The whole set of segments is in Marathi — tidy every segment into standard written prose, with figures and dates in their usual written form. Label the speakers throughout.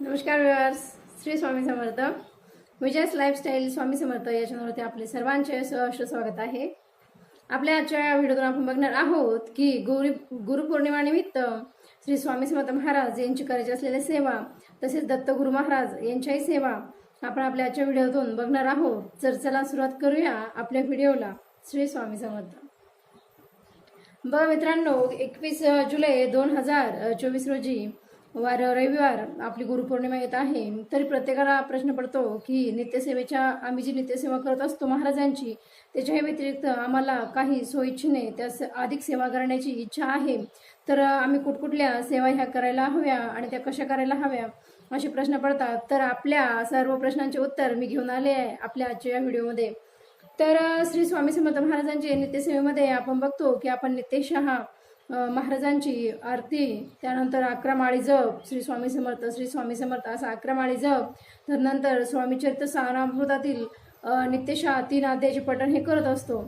Speaker 1: नमस्कार व्यूअर्स, श्री स्वामी समर्थ. विजयस लाईफस्टाईल स्वामी समर्थ या चॅनलवरती आपले सर्वांचे सहर्ष स्वागत आहे. आपल्या आजच्या व्हिडिओतून आपण बघणार आहोत की गुरुपौर्णिमानिमित्त श्री स्वामी समर्थ महाराज यांची करायची असलेल्या सेवा, तसेच दत्तगुरु महाराज यांच्याही सेवा आपण आपल्या आजच्या व्हिडिओतून बघणार आहोत. तर चला सुरुवात करूया आपल्या व्हिडिओला. श्री स्वामी समर्थ. बघा मित्रांनो, 21 जुलै 2024 रोजी वार रविवार आपली गुरुपौर्णिमा येत आहे. तरी प्रत्येकाला प्रश्न पडतो की नित्यसेवेच्या आम्ही जी नित्यसेवा करत असतो महाराजांची, त्याच्याही व्यतिरिक्त आम्हाला काही सोयीच्छेने त्या अधिक सेवा करण्याची इच्छा आहे. तर आम्ही कुठकुठल्या सेवा ह्या करायला हव्या आणि त्या कशा करायला हव्या असे प्रश्न पडतात. तर आपल्या सर्व प्रश्नांचे उत्तर मी घेऊन आले आहे आपल्या आजच्या या व्हिडिओमध्ये. तर श्री स्वामी समर्थ महाराजांचे नित्यसेवेमध्ये आपण बघतो की आपण नित्यशः महाराजांची आरती, त्यानंतर 11 माळी जप, श्री स्वामी समर्थ श्री स्वामी समर्थ असा 11 माळी जप, तर नंतर स्वामीचरित्र सारामृतातील नित्यशः 3 अध्यायाचे पठण हे करत असतो.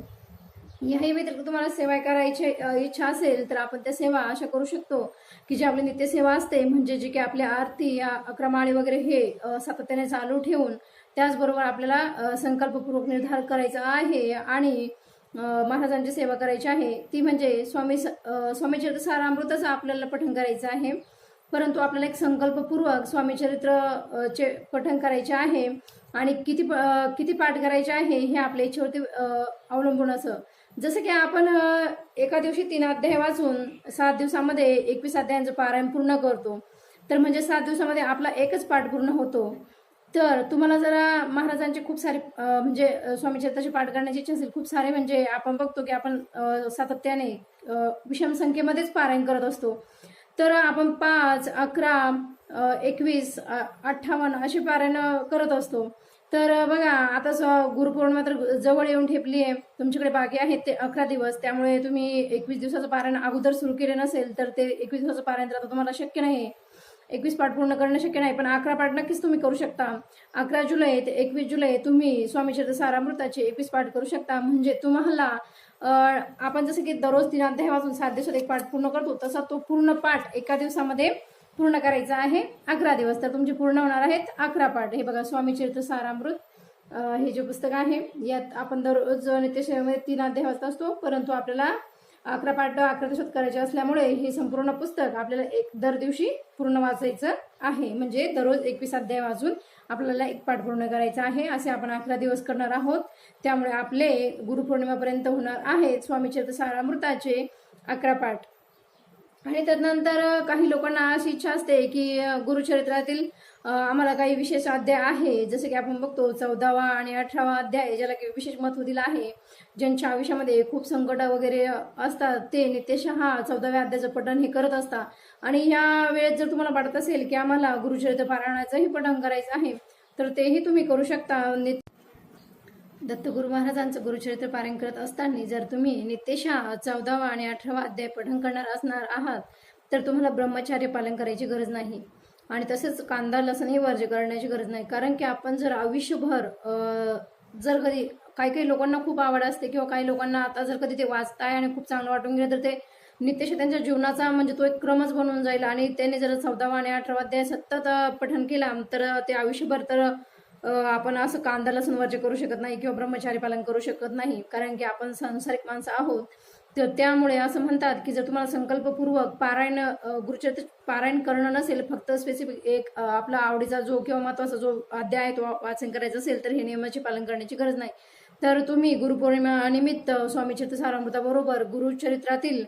Speaker 1: याही व्यतिरिक्त तुम्हाला सेवा करायची इच्छा असेल तर आपण त्या सेवा अशा करू शकतो की जी आपली नित्यसेवा असते, म्हणजे जी की आपल्या आरती या 11 माळी वगैरे हे सातत्याने चालू ठेवून त्याचबरोबर आपल्याला संकल्पपूर्वक निर्धार करायचा आहे आणि महाराजांची सेवा करायची आहे. ती म्हणजे स्वामीचरित्र सारामृताचं आपल्याला पठण करायचं आहे. परंतु आपल्याला एक संकल्पपूर्वक स्वामीचरित्र चे पठण करायचे आहे आणि किती पाठ करायचे आहे हे आपल्या इच्छेवरती अवलंबून असं. जसं की आपण एका दिवशी 3 अध्याय वाचून 7 दिवसामध्ये 21 अध्यायांचं पारायण पूर्ण करतो. तर म्हणजे 7 दिवसामध्ये आपला एकच पाठ पूर्ण होतो. तर तुम्हाला जरा महाराजांचे खूप सारे म्हणजे स्वामीचरित्राचे पाठ करण्याची इच्छा असेल, खूप सारे म्हणजे आपण बघतो की आपण सातत्याने विषम संख्येमध्येच पारायण करत असतो. तर आपण 5, 11, 21, 58 अशी पारायण करत असतो. तर बघा आता गुरुपौर्णिमा तर जवळ येऊन ठेपली आहे. तुमच्याकडे बाकी आहेत ते 11 दिवस, त्यामुळे तुम्ही 21 दिवसाचं पारायण अगोदर सुरू केले नसेल तर ते 21 दिवसाचं पारायण तर आता तुम्हाला शक्य नाही. 21 पाठ पूर्ण करणं शक्य नाही, पण 11 पाठ नक्कीच तुम्ही करू शकता. 11 जुलै ते 21 जुलै तुम्ही स्वामीचरित्र सारामृताचे 21 पाठ करू शकता. म्हणजे तुम्हाला आपण जसं की दररोज 3 अध्याय वाचून 7 दिवसात एक पाठ पूर्ण करतो, तसा तो पूर्ण पाठ एका दिवसामध्ये पूर्ण करायचा आहे. 11 दिवस तर तुमचे पूर्ण होणार आहेत 11 पाठ. हे बघा, स्वामीचरित्र सारामृत हे जे पुस्तक आहे, यात आपण दररोज नित्यसेवेमध्ये 3 अध्याय वाचत असतो, परंतु आपल्याला 11 पाठ 11 दिवसात करायचे असल्यामुळे हे संपूर्ण पुस्तक आपल्याला दर दिवशी पूर्ण वाचायचं आहे. म्हणजे दररोज 21 अध्याय वाचून आपल्याला एक पाठ पूर्ण करायचा आहे. असे आपण 11 दिवस करणार आहोत. त्यामुळे आपले गुरुपौर्णिमापर्यंत होणार आहेत स्वामीचरित्र सारामृताचे 11 पाठ. आणि त्यानंतर काही लोकांना अशी इच्छा असते की गुरुचरित्रातील आम्हाला काही विशेष अध्याय आहे, जसे की आपण बघतो 14वा आणि 18वा अध्याय, ज्याला की विशेष महत्त्व दिलं आहे. ज्यांच्या आयुष्यामध्ये खूप संकट वगैरे असतात ते नित्यशः 14व्या अध्यायाचं पठण हे करत असतात. आणि ह्या वेळेत जर तुम्हाला वाटत असेल की आम्हाला गुरुचरित्र पारायणाचंही पठण करायचं आहे, तर तेही तुम्ही करू शकता. दत्तगुरु महाराजांचं गुरुचरित्र पारायण करत असताना जर तुम्ही नित्यशः 14वा आणि 18वा अध्याय पठण करणार असणार आहात, तर तुम्हाला ब्रह्मचर्य पालन करायची गरज नाही आणि तसेच कांदा लसणही वर्ज्य करण्याची गरज नाही. कारण की आपण जर आयुष्यभर जर कधी काही लोकांना खूप आवड असते किंवा काही लोकांना आता जर कधी ते वाचताय आणि खूप चांगलं वाटून गेलं, तर ते नित्यशः त्यांच्या जीवनाचा म्हणजे तो एक क्रमच बनवून जाईल. आणि त्याने जर 14वा आणि 18वा अध्याय सतत पठण केला तर ते आयुष्यभर तर आपण असं कांदा लसूण वर्ज्य करू शकत नाही किंवा ब्रह्मचारी पालन करू शकत नाही, कारण की आपण सांसारिक माणसं आहोत. तर त्यामुळे असं म्हणतात की जर तुम्हाला संकल्पपूर्वक पारायण गुरुचरित्र पारायण करणं नसेल, फक्त स्पेसिफिक एक आपला आवडीचा जो किंवा महत्त्वाचा जो अध्याय आहे तो वाचन करायचा असेल, तर हे नियमाचे पालन करण्याची गरज नाही. तर तुम्ही गुरुपौर्णिमा निमित्त स्वामीचरित्र सारामृताबरोबर गुरुचरित्रातील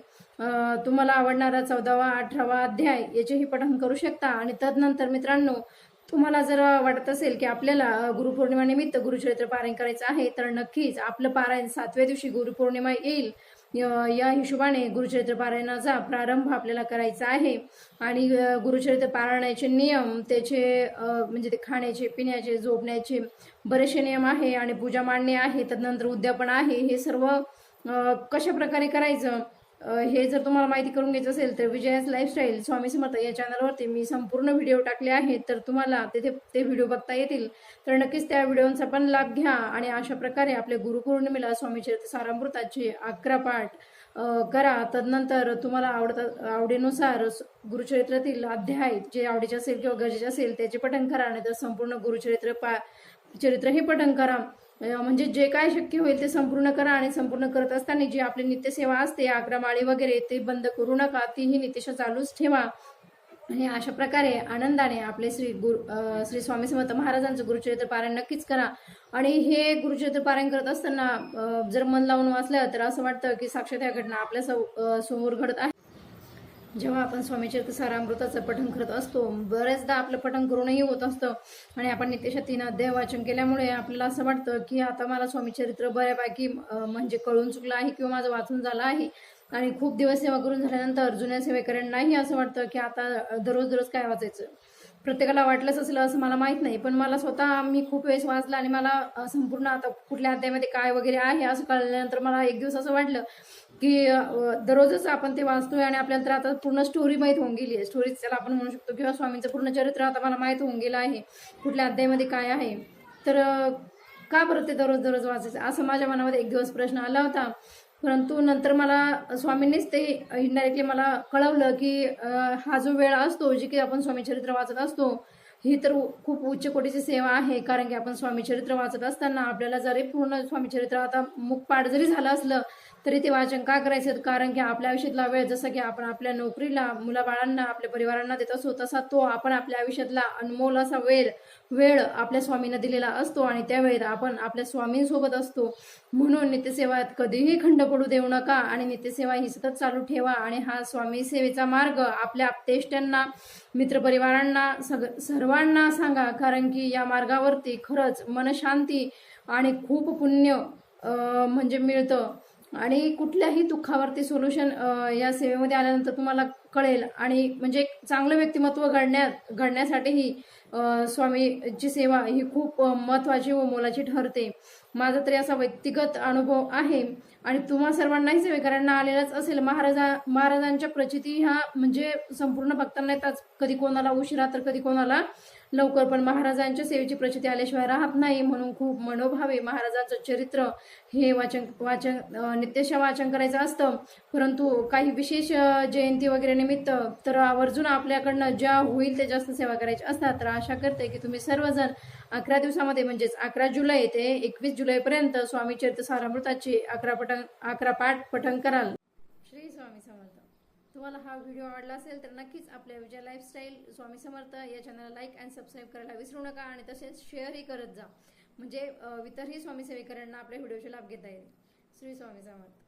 Speaker 1: तुम्हाला आवडणारा 14वा 18वा अध्याय याचेही पठण करू शकता. आणि तदनंतर मित्रांनो, तुम्हाला जर वाटत असेल की आपल्याला गुरुपौर्णिमा निमित्त गुरुचरित्र पारायण करायचं आहे, तर नक्कीच आपलं पारायण 7व्या दिवशी गुरुपौर्णिमा येईल या हिशोबाने गुरुचरित्र पारायणाचा प्रारंभ आपल्याला करायचा आहे. आणि गुरुचरित्र पारायणाचे नियम, त्याचे म्हणजे ते खाण्याचे, पिण्याचे, झोपण्याचे बरेचसे नियम आहे आणि पूजा मांडणे आहे, त्यानंतर उद्यापन आहे. हे सर्व कशा प्रकारे करायचं हे जर तुम्हाला माहिती करून घ्यायचं असेल तर विजयास लाईफस्टाईल स्वामी समर्थ या चॅनलवरती मी संपूर्ण व्हिडिओ टाकले आहेत, तर तुम्हाला ते व्हिडिओ बघता येतील. तर नक्कीच त्या व्हिडिओचा पण लाभ घ्या आणि अशा प्रकारे आपल्या गुरुपौर्णिमेला स्वामीचरित्र सारामृताचे 11 पाठ करा. तदनंतर तुम्हाला आवडीनुसार गुरुचरित्रातील अध्याय जे आवडीचे असेल किंवा गरजेचे असेल त्याचे पठण करा, नाही तर संपूर्ण चरित्र हे पठण करा. म्हणजे जे काय शक्य होईल ते संपूर्ण करा. आणि संपूर्ण करत असताना जी आपली नित्यसेवा असते 11 माळी वगैरे ते बंद करू नका, तीही नित्यसेवा चालूच ठेवा. आणि अशा प्रकारे आनंदाने आपले श्री स्वामी समर्थ महाराजांचं गुरुचरित्र पारायण नक्कीच करा. आणि हे गुरुचरित्र पारायण करत असताना जर मन लावून वाचलं तर असं वाटतं की साक्षात या घटना आपल्या समोर घडत आहे. जेव्हा आपण स्वामीचरित्र सारामृताचं पठण करत असतो, बरेचदा आपलं पठण करूनही होत असतं आणि आपण नित्यशा 3 अध्याय वाचन केल्यामुळे आपल्याला असं वाटतं की आता मला स्वामीचरित्र बऱ्यापैकी म्हणजे कळून चुकलं आहे किंवा माझं वाचून झालं आहे. आणि खूप दिवस सेवा करून झाल्यानंतर जुन्या सेवेकरांनाही असं वाटतं की आता दररोज काय वाचायचं. प्रत्येकाला वाटलंच असेल असं मला माहित नाही, पण मला स्वतः मी खूप वेळेस वाचलं आणि मला संपूर्ण आता कुठल्या अध्यायामध्ये काय वगैरे आहे असं कळल्यानंतर मला एक दिवस असं वाटलं की दररोजच आपण ते वाचतोय आणि आपल्याला तर आता पूर्ण स्टोरी माहीत होऊन गेली आहे. स्टोरीज त्याला आपण म्हणू शकतो किंवा स्वामींचं पूर्ण चरित्र आता मला माहीत होऊन गेलं आहे कुठल्या अध्यायामध्ये काय आहे. तर का बरं ते दररोज वाचायचं असं माझ्या मनामध्ये एक दिवस प्रश्न आला होता. परंतु नंतर मला स्वामींनीच ते इनडायरेक्टली मला कळवलं की हा जो वेळ असतो जी की आपण स्वामीचरित्र वाचत असतो ही तर खूप उच्च कोटीची सेवा आहे. कारण की आपण स्वामीचरित्र वाचत असताना आपल्याला जरी पूर्ण स्वामीचरित्र आता मुखपाठ जरी झालं असलं तरी ते वाचन का करायचं, कारण की आपल्या आयुष्यातला वेळ जसा की आपण आपल्या नोकरीला, मुलाबाळांना, आपल्या परिवारांना देत असतो तसा तो आपण आपल्या आयुष्यातला अनमोल असा वेळ आपल्या स्वामींना दिलेला असतो आणि त्यावेळेत आपण आपल्या स्वामींसोबत असतो. म्हणून नित्यसेवात कधीही खंड पडू देऊ नका आणि नित्यसेवा ही सतत चालू ठेवा. आणि हा स्वामी सेवेचा मार्ग आपल्या आप्तेष्टांना, मित्रपरिवारांना, सर्वांना सांगा, कारण की या मार्गावरती खरंच मनशांती आणि खूप पुण्य म्हणजे मिळतं. आणि कुठल्याही दुःखावरती सोल्युशन या सेवेमध्ये आल्यानंतर तुम्हाला कळेल. आणि म्हणजे एक चांगलं व्यक्तिमत्व घडण्यासाठीही स्वामीची सेवा ही खूप महत्त्वाची व मोलाची ठरते. माझा तरी असा व्यक्तिगत अनुभव आहे आणि तुम्हा सर्वांनाही सेवेकरांना आलेलाच असेल. महाराजांच्या प्रचिती ह्या म्हणजे संपूर्ण भक्तांना येतात, कधी कोणाला उशिरा तर कधी कोणाला लवकर, पण महाराजांच्या सेवेची प्रचिती आल्याशिवाय राहत नाही. म्हणून खूप मनोभावे महाराजांचं चरित्र हे नित्यशा वाचन करायचं असतं. परंतु काही विशेष जयंती वगैरे निमित्त तर आवर्जून आपल्याकडनं ज्या होईल ते जास्त सेवा करायची असतात. तर आशा करते की तुम्ही सर्वजण 11 दिवसामध्ये म्हणजेच 11 जुलै ते 21 जुलैपर्यंत स्वामी चरित्र सारामृताचे 11 पाठ पठण कराल. श्री स्वामी समर्थ. तुम्हाला हा व्हिडिओ आवडला असेल तर नक्कीच आपल्या विजय लाईफस्टाईल स्वामी समर्थ या चॅनलला लाईक आणि सबस्क्राईब करायला विसरू नका आणि तसेच शेअरही करत जा, म्हणजे इतरही स्वामी सेवेकरांना आपल्या व्हिडिओचे लाभ घेता येईल. श्री स्वामी समर्थ.